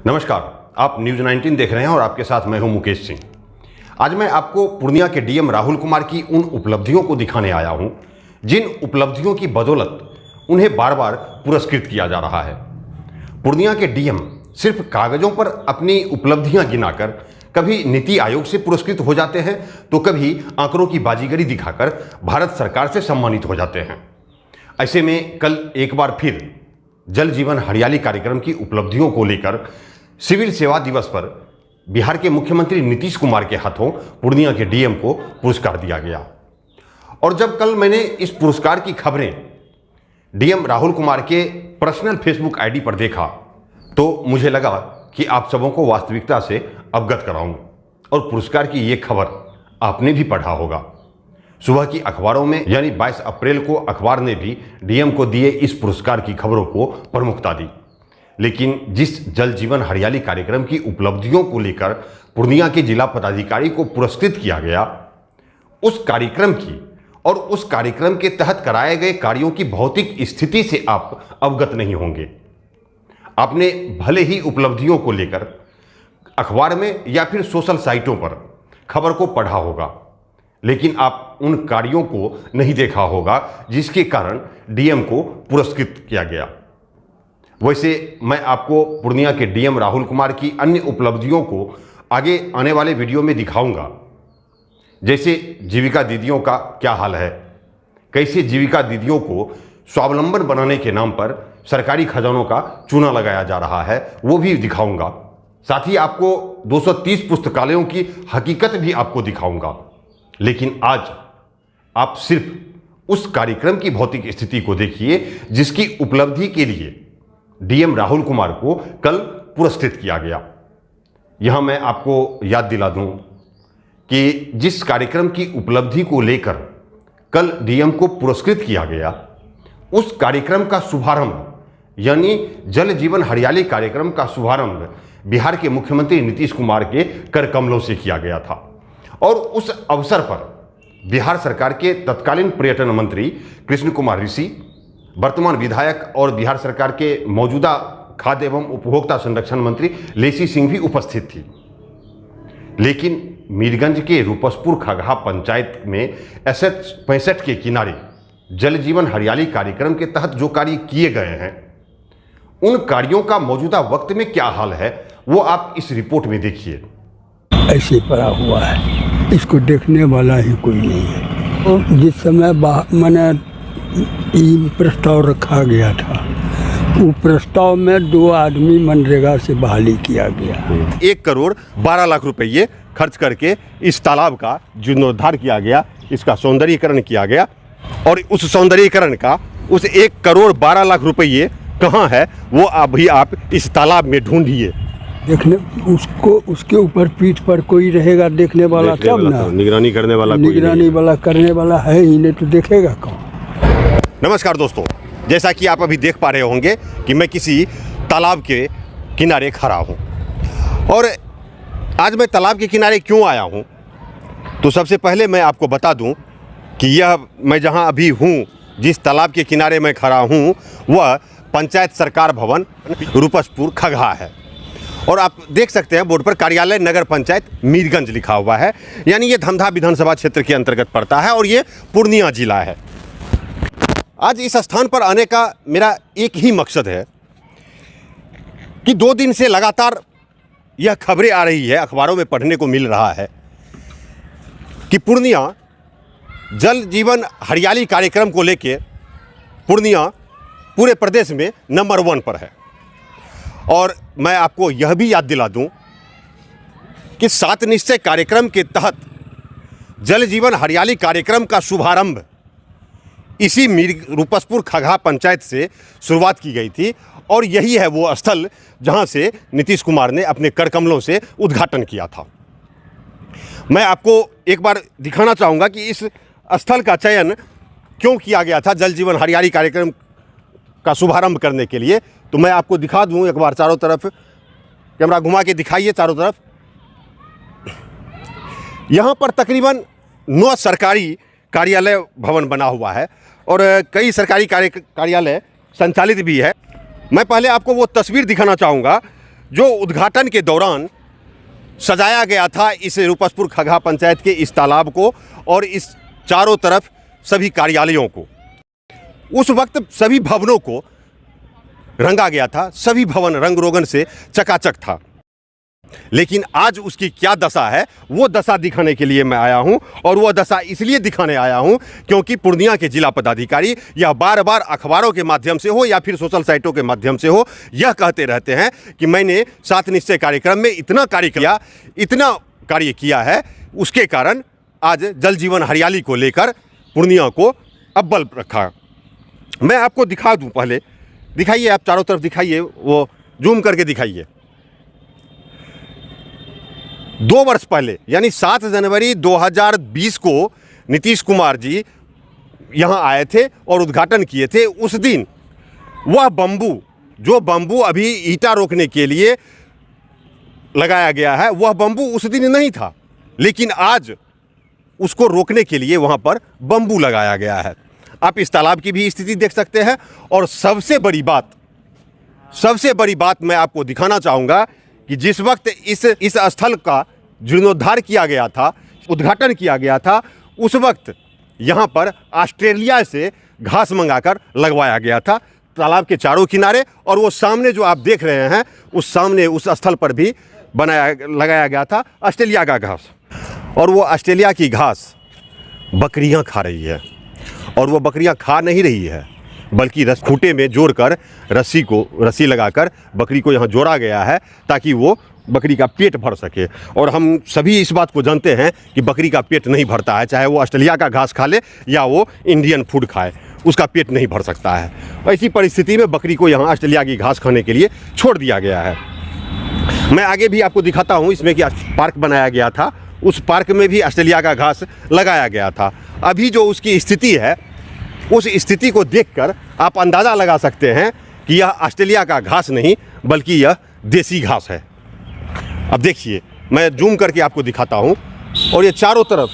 नमस्कार, आप न्यूज़ 19 देख रहे हैं और आपके साथ मैं हूं मुकेश सिंह। आज मैं आपको पूर्णिया के डीएम राहुल कुमार की उन उपलब्धियों को दिखाने आया हूं जिन उपलब्धियों की बदौलत उन्हें बार बार पुरस्कृत किया जा रहा है। पूर्णिया के डीएम सिर्फ कागजों पर अपनी उपलब्धियां गिनाकर कभी नीति आयोग से पुरस्कृत हो जाते हैं तो कभी आंकड़ों की बाजीगरी दिखाकर भारत सरकार से सम्मानित हो जाते हैं। ऐसे में कल एक बार फिर जल जीवन हरियाली कार्यक्रम की उपलब्धियों को लेकर सिविल सेवा दिवस पर बिहार के मुख्यमंत्री नीतीश कुमार के हाथों पूर्णिया के डीएम को पुरस्कार दिया गया। और जब कल मैंने इस पुरस्कार की खबरें डीएम राहुल कुमार के पर्सनल फेसबुक आईडी पर देखा तो मुझे लगा कि आप सबों को वास्तविकता से अवगत कराऊं और पुरस्कार की ये खबर आपने भी पढ़ा होगा। सुबह की अखबारों में यानी 22 अप्रैल को अखबार ने भी डीएम को दिए इस पुरस्कार की खबरों को प्रमुखता दी। लेकिन जिस जल जीवन हरियाली कार्यक्रम की उपलब्धियों को लेकर पूर्णिया के जिला पदाधिकारी को पुरस्कृत किया गया, उस कार्यक्रम की और उस कार्यक्रम के तहत कराए गए कार्यों की भौतिक स्थिति से आप अवगत नहीं होंगे। आपने भले ही उपलब्धियों को लेकर अखबार में या फिर सोशल साइटों पर खबर को पढ़ा होगा, लेकिन आप उन कार्यों को नहीं देखा होगा जिसके कारण डीएम को पुरस्कृत किया गया। वैसे मैं आपको पूर्णिया के डीएम राहुल कुमार की अन्य उपलब्धियों को आगे आने वाले वीडियो में दिखाऊंगा। जैसे जीविका दीदियों का क्या हाल है, कैसे जीविका दीदियों को स्वावलंबन बनाने के नाम पर सरकारी खजानों का चूना लगाया जा रहा है, वो भी दिखाऊंगा। साथ ही आपको 230 पुस्तकालयों की हकीकत भी आपको दिखाऊंगा। लेकिन आज आप सिर्फ उस कार्यक्रम की भौतिक स्थिति को देखिए जिसकी उपलब्धि के लिए डीएम राहुल कुमार को कल पुरस्कृत किया गया। यहां मैं आपको याद दिला दूं कि जिस कार्यक्रम की उपलब्धि को लेकर कल डीएम को पुरस्कृत किया गया, उस कार्यक्रम का शुभारंभ यानी जल जीवन हरियाली कार्यक्रम का शुभारंभ बिहार के मुख्यमंत्री नीतीश कुमार के कर कमलों से किया गया था। और उस अवसर पर बिहार सरकार के तत्कालीन पर्यटन मंत्री कृष्ण कुमार ऋषि, वर्तमान विधायक और बिहार सरकार के मौजूदा खाद्य एवं उपभोक्ता संरक्षण मंत्री लेसी सिंह भी उपस्थित थी। लेकिन मीरगंज के रूपसपुर खगहा पंचायत में SH-65 के किनारे जल जीवन हरियाली कार्यक्रम के तहत जो कार्य किए गए हैं, उन कार्यों का मौजूदा वक्त में क्या हाल है वो आप इस रिपोर्ट में देखिए। ऐसे पड़ा हुआ है, इसको देखने वाला ही कोई नहीं है। और जिस समय मैंने प्रस्ताव रखा गया था, वो प्रस्ताव में 2 आदमी मनरेगा से बहाली किया गया। 1 करोड़ 12 लाख रुपये खर्च करके इस तालाब का जीर्णोद्धार किया गया, इसका सौंदर्यीकरण किया गया। और उस सौंदर्यीकरण का उस 1 करोड़ 12 लाख रुपये कहाँ है वो अभी आप इस तालाब में ढूंढिए। देखने उसको उसके ऊपर पीठ पर कोई रहेगा देखने वाला, तब ना निगरानी करने वाला, निगरानी वाला करने वाला है ही नहीं तो देखेगा कौन। नमस्कार दोस्तों, जैसा कि आप अभी देख पा रहे होंगे कि मैं किसी तालाब के किनारे खड़ा हूं। और आज मैं तालाब के किनारे क्यों आया हूं, तो सबसे पहले मैं आपको बता दूं कि यह मैं जहां अभी हूं, जिस तालाब के किनारे मैं खड़ा हूं, वह पंचायत सरकार भवन रूपसपुर खगहा है। और आप देख सकते हैं बोर्ड पर कार्यालय नगर पंचायत मीरगंज लिखा हुआ है, यानी ये धमधा विधानसभा क्षेत्र के अंतर्गत पड़ता है और ये पूर्णिया जिला है। आज इस स्थान पर आने का मेरा एक ही मकसद है कि 2 दिन से लगातार यह खबरें आ रही है, अखबारों में पढ़ने को मिल रहा है कि पूर्णिया जल जीवन हरियाली कार्यक्रम को लेके पूर्णिया पूरे प्रदेश में नंबर 1 पर है। और मैं आपको यह भी याद दिला दूं कि 7 निश्चय कार्यक्रम के तहत जल जीवन हरियाली कार्यक्रम का शुभारंभ इसी रूपसपुर खगहा पंचायत से शुरुआत की गई थी। और यही है वो स्थल जहां से नीतीश कुमार ने अपने कर कमलों से उद्घाटन किया था। मैं आपको एक बार दिखाना चाहूँगा कि इस स्थल का चयन क्यों किया गया था जल जीवन हरियाली कार्यक्रम का शुभारंभ करने के लिए। तो मैं आपको दिखा दूं एक बार, चारों तरफ कैमरा घुमा के दिखाइए चारों तरफ। यहाँ पर तकरीबन 9 सरकारी कार्यालय भवन बना हुआ है और कई सरकारी कार्यालय संचालित भी है। मैं पहले आपको वो तस्वीर दिखाना चाहूँगा जो उद्घाटन के दौरान सजाया गया था इस रूपसपुर खगहा पंचायत के इस तालाब को और इस चारों तरफ सभी कार्यालयों को, उस वक्त सभी भवनों को रंगा गया था, सभी भवन रंग रोगन से चकाचक था। लेकिन आज उसकी क्या दशा है, वो दशा दिखाने के लिए मैं आया हूं। और वो दशा इसलिए दिखाने आया हूं क्योंकि पूर्णिया के जिला पदाधिकारी यह बार बार अखबारों के माध्यम से हो या फिर सोशल साइटों के माध्यम से हो, यह कहते रहते हैं कि मैंने 7 निश्चय कार्यक्रम में इतना कार्य किया है, उसके कारण आज जल जीवन हरियाली को लेकर पूर्णिया को अव्वल रखा। मैं आपको दिखा दूं, पहले दिखाइए, आप चारों तरफ दिखाइए, वो जूम करके दिखाइए। 2 वर्ष पहले यानी 7 जनवरी 2020 को नीतीश कुमार जी यहाँ आए थे और उद्घाटन किए थे। उस दिन वह बम्बू अभी ईंटा रोकने के लिए लगाया गया है, वह बम्बू उस दिन नहीं था, लेकिन आज उसको रोकने के लिए वहाँ पर बम्बू लगाया गया है। आप इस तालाब की भी स्थिति देख सकते हैं। और सबसे बड़ी बात मैं आपको दिखाना चाहूँगा कि जिस वक्त इस स्थल का जीर्णोद्धार किया गया था, उद्घाटन किया गया था, उस वक्त यहाँ पर ऑस्ट्रेलिया से घास मंगाकर लगवाया गया था तालाब के चारों किनारे। और वो सामने जो आप देख रहे हैं, उस स्थल पर भी लगाया गया था ऑस्ट्रेलिया का घास। और वो ऑस्ट्रेलिया की घास बकरियाँ खा रही है। और वो बकरियाँ खा नहीं रही है, बल्कि खूंटे में जोड़कर रस्सी लगाकर बकरी को यहाँ जोड़ा गया है ताकि वो बकरी का पेट भर सके। और हम सभी इस बात को जानते हैं कि बकरी का पेट नहीं भरता है, चाहे वो ऑस्ट्रेलिया का घास खा ले या वो इंडियन फूड खाए, उसका पेट नहीं भर सकता है। ऐसी परिस्थिति में बकरी को यहाँ ऑस्ट्रेलिया की घास खाने के लिए छोड़ दिया गया है। मैं आगे भी आपको दिखाता हूँ, इसमें क्या पार्क बनाया गया था, उस पार्क में भी ऑस्ट्रेलिया का घास लगाया गया था। अभी जो उसकी स्थिति है, उस स्थिति को देखकर आप अंदाज़ा लगा सकते हैं कि यह ऑस्ट्रेलिया का घास नहीं बल्कि यह देसी घास है। अब देखिए, मैं जूम करके आपको दिखाता हूं। और ये चारों तरफ,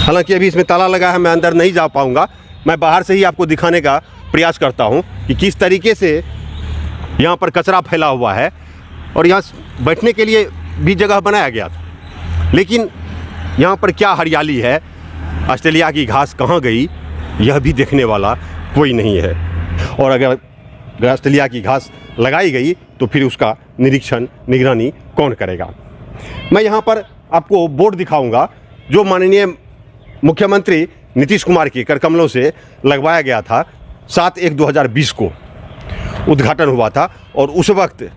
हालांकि अभी इसमें ताला लगा है, मैं अंदर नहीं जा पाऊंगा, मैं बाहर से ही आपको दिखाने का प्रयास करता हूं कि किस तरीके से यहाँ पर कचरा फैला हुआ है। और यहाँ बैठने के लिए भी जगह बनाया गया था, लेकिन यहाँ पर क्या हरियाली है, ऑस्ट्रेलिया की घास कहाँ गई, यह भी देखने वाला कोई नहीं है। और अगर ऑस्ट्रेलिया की घास लगाई गई तो फिर उसका निगरानी कौन करेगा। मैं यहाँ पर आपको बोर्ड दिखाऊंगा जो माननीय मुख्यमंत्री नीतीश कुमार के करकमलों से लगवाया गया था। 7/1/2020 को उद्घाटन हुआ था और उस वक्त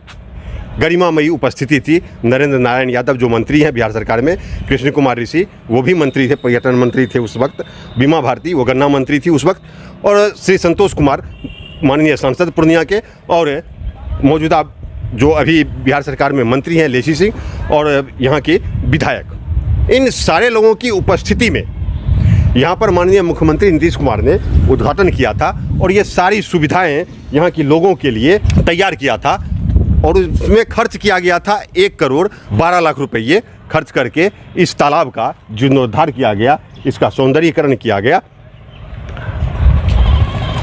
गरिमामयी उपस्थिति थी। नरेंद्र नारायण यादव जो मंत्री हैं बिहार सरकार में, कृष्ण कुमार ऋषि वो भी मंत्री थे, पर्यटन मंत्री थे उस वक्त, बीमा भारती वो गन्ना मंत्री थी उस वक्त, और श्री संतोष कुमार माननीय सांसद पूर्णिया के, और मौजूदा जो अभी बिहार सरकार में मंत्री हैं लेसी सिंह, और यहाँ के विधायक। इन सारे लोगों की उपस्थिति में यहाँ पर माननीय मुख्यमंत्री नीतीश कुमार ने उद्घाटन किया था और ये सारी सुविधाएँ यहाँ के लोगों के लिए तैयार किया था। और उसमें खर्च किया गया था 1,12,00,000 रुपये खर्च करके इस तालाब का जीर्णोद्धार किया गया, इसका सौंदर्यीकरण किया गया।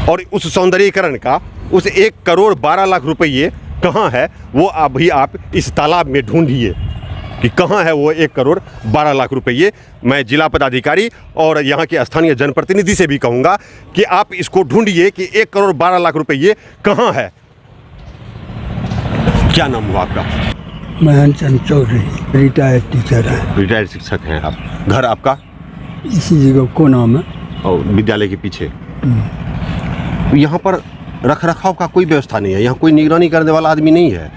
और उस सौंदर्यीकरण का उस 1,12,00,000 रुपये कहाँ है, वो अभी आप इस तालाब में ढूंढिए कि कहाँ है वो 1,12,00,000 रुपये। मैं जिला पदाधिकारी और यहाँ के स्थानीय जनप्रतिनिधि से भी कहूँगा कि आप इसको ढूंढिए कि 1,12,00,000 रुपये कहाँ है। क्या नाम हुआ आपका? महन चंद चौधरी, रिटायर्ड टीचर है। रिटायर्ड शिक्षक हैं आप। घर आपका इसी जगह को नाम है और विद्यालय के पीछे। यहाँ पर रख रखाव का कोई व्यवस्था नहीं है, यहाँ कोई निगरानी करने वाला आदमी नहीं है।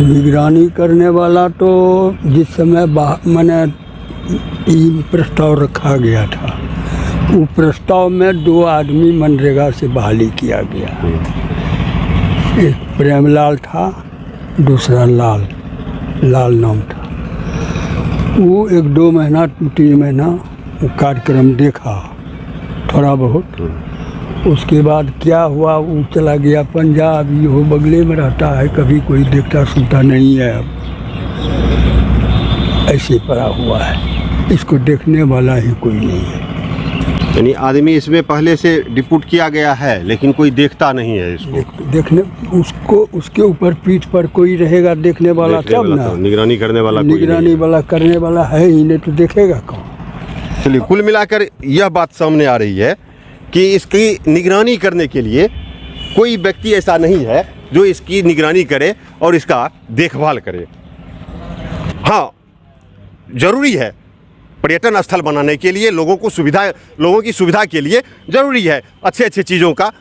निगरानी करने वाला तो जिस समय मैंने प्रस्ताव रखा गया था, वो प्रस्ताव में 2 आदमी मनरेगा से बहाली किया गया। एक प्रेमलाल था, दूसरा लाल नाम था। वो 1-2 महीना 3 महीना वो कार्यक्रम देखा थोड़ा बहुत। उसके बाद क्या हुआ, वो चला गया पंजाब, ये हो बगले में रहता है, कभी कोई देखता सुनता नहीं है। अब ऐसे पड़ा हुआ है, इसको देखने वाला ही कोई नहीं है। यानी आदमी इसमें पहले से डिपुट किया गया है लेकिन कोई देखता नहीं है इसको। देखने उसको उसके ऊपर पीठ पर कोई रहेगा देखने वाला देखने तब वाला ना। तो, निगरानी करने वाला कोई निगरानी नहीं। वाला करने वाला है ही नहीं तो देखेगा कौन। चलिए, कुल मिलाकर यह बात सामने आ रही है कि इसकी निगरानी करने के लिए कोई व्यक्ति ऐसा नहीं है जो इसकी निगरानी करे और इसका देखभाल करे। हाँ, जरूरी है पर्यटन स्थल बनाने के लिए लोगों की सुविधा के लिए जरूरी है अच्छे अच्छे चीज़ों का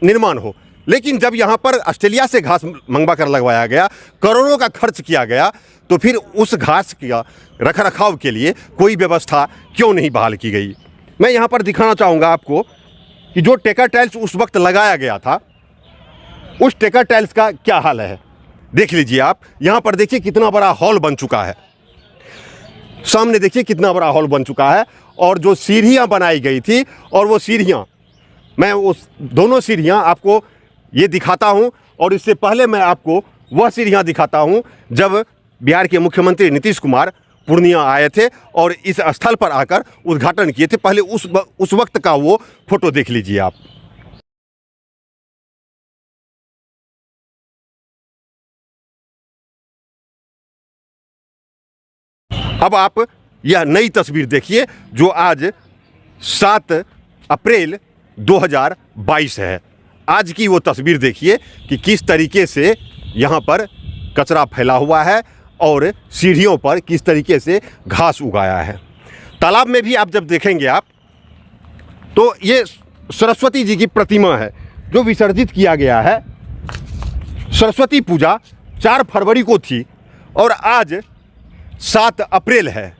निर्माण हो, लेकिन जब यहाँ पर ऑस्ट्रेलिया से घास मंगवा कर लगवाया गया, करोड़ों का खर्च किया गया, तो फिर उस घास का रखरखाव के लिए कोई व्यवस्था क्यों नहीं बहाल की गई। मैं यहाँ पर दिखाना चाहूँगा आपको कि जो टेकर टाइल्स उस वक्त लगाया गया था, उस टेकर टाइल्स का क्या हाल है। देख लीजिए आप, यहाँ पर देखिए कितना बड़ा हॉल बन चुका है, सामने देखिए कितना बड़ा हॉल बन चुका है। और जो सीढ़ियाँ बनाई गई थी, और वो सीढ़ियाँ, मैं उस दोनों सीढ़ियाँ आपको ये दिखाता हूँ, और इससे पहले मैं आपको वह सीढ़ियाँ दिखाता हूँ जब बिहार के मुख्यमंत्री नीतीश कुमार पूर्णिया आए थे और इस स्थल पर आकर उद्घाटन किए थे। पहले उस वक्त का वो फोटो देख लीजिए आप। अब आप यह नई तस्वीर देखिए जो आज 7 अप्रैल 2022 है। आज की वो तस्वीर देखिए कि किस तरीके से यहाँ पर कचरा फैला हुआ है और सीढ़ियों पर किस तरीके से घास उगाया है। तालाब में भी आप जब देखेंगे आप, तो ये सरस्वती जी की प्रतिमा है जो विसर्जित किया गया है। सरस्वती पूजा 4 फरवरी को थी और आज 7 अप्रैल है।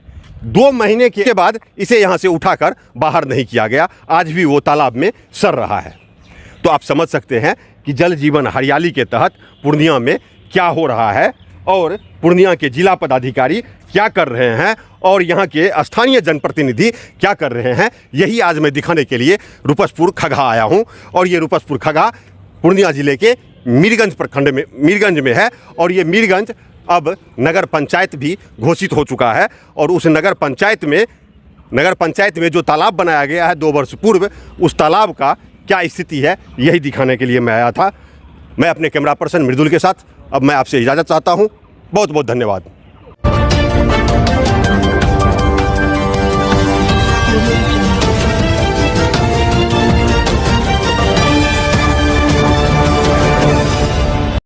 2 महीने के बाद इसे यहाँ से उठाकर बाहर नहीं किया गया, आज भी वो तालाब में सड़ रहा है। तो आप समझ सकते हैं कि जल जीवन हरियाली के तहत पूर्णिया में क्या हो रहा है और पूर्णिया के जिला पदाधिकारी क्या कर रहे हैं और यहाँ के स्थानीय जनप्रतिनिधि क्या कर रहे हैं। यही आज मैं दिखाने के लिए रूपसपुर खगहा आया हूँ। और ये रूपसपुर खगहा पूर्णिया जिले के मीरगंज प्रखंड में मीरगंज में है। और ये मीरगंज अब नगर पंचायत भी घोषित हो चुका है। और उस नगर पंचायत में जो तालाब बनाया गया है 2 वर्ष पूर्व, उस तालाब का क्या स्थिति है यही दिखाने के लिए मैं आया था। मैं अपने कैमरा पर्सन मृदुल के साथ अब मैं आपसे इजाज़त चाहता हूँ। बहुत बहुत धन्यवाद।